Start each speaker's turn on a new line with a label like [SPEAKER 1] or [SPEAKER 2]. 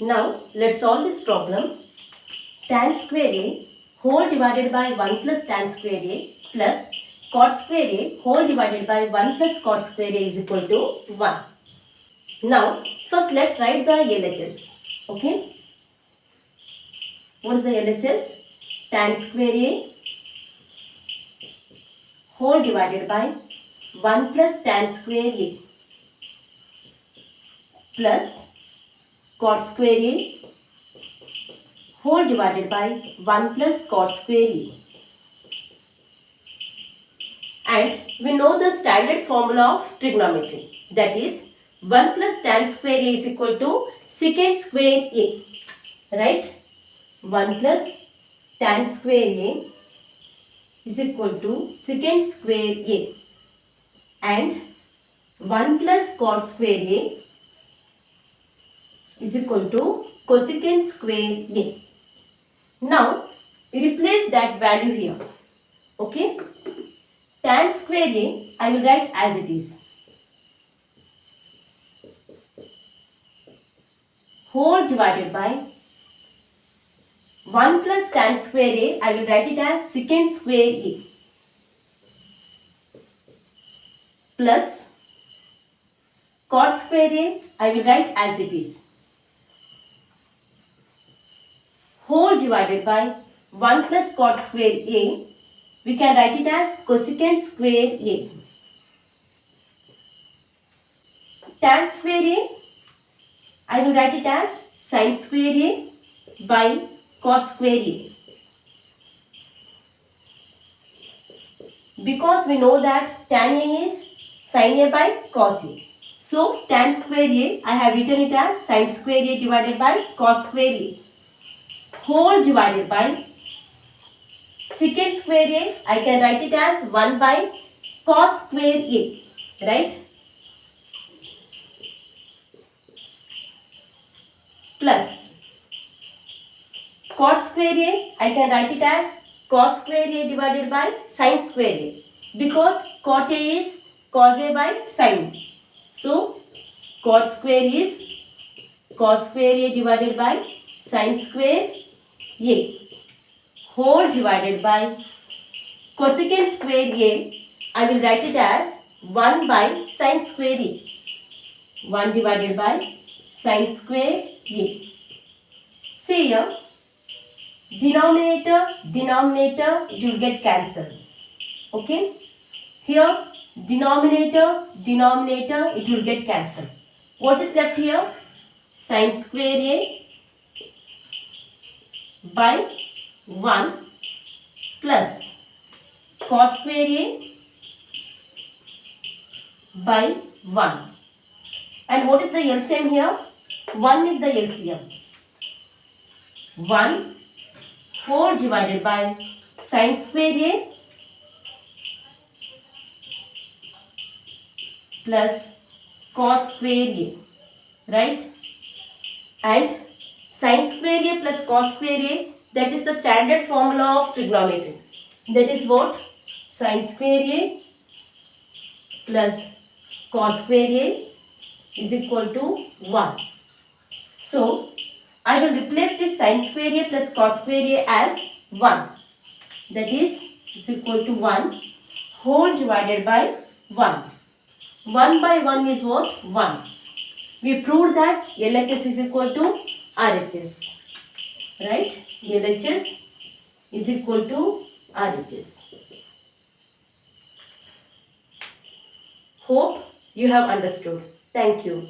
[SPEAKER 1] Now let's solve this problem. Tan square A whole divided by 1 plus tan square A plus cot square A whole divided by 1 plus cot square A is equal to 1. Now first let's write the LHS. Okay. What is the LHS? Tan square A whole divided by 1 plus tan square A plus cot square A whole divided by 1 plus cot square A. And we know the standard formula of trigonometry, that is 1 plus tan square A is equal to secant square A, right? 1 plus tan square A is equal to secant square A, and 1 plus cot square A is equal to cosecant square A. Now replace that value here. Okay. Tan square A I will write as it is. Whole divided by 1 plus tan square A I will write it as secant square A plus cot square A I will write as it is. Whole divided by 1 plus cot square A, we can write it as cosecant square A. Tan square A, I will write it as sin square A by cos square A. Because we know that tan A is sin A by cos A. So tan square A, I have written it as sin square A divided by cos square A. Whole divided by secant square A, I can write it as 1 by cos square A, right? Plus cot square A, I can write it as cos square A divided by sin square A, because cot A is cos A by sin. So cot square is cos square A divided by sin square A, whole divided by cosecant square A, I will write it as 1 by sin square A, 1 divided by sin square A. See here, denominator, it will get cancelled. Okay, here denominator, it will get cancelled. What is left here? Sin square A by 1 plus cos square A by 1. And what is the LCM here? 1 is the LCM. 1 whole divided by sin square A plus cos square A, right? And sin square A plus cos square A, that is the standard formula of trigonometry. That is what? Sin square A plus cos square A is equal to 1. So I will replace this sin square A plus cos square A as 1. That is equal to 1 whole divided by 1. 1 by 1 is what? 1. We proved that LHS is equal to RHS. Right? LHS is equal to RHS. Hope you have understood. Thank you.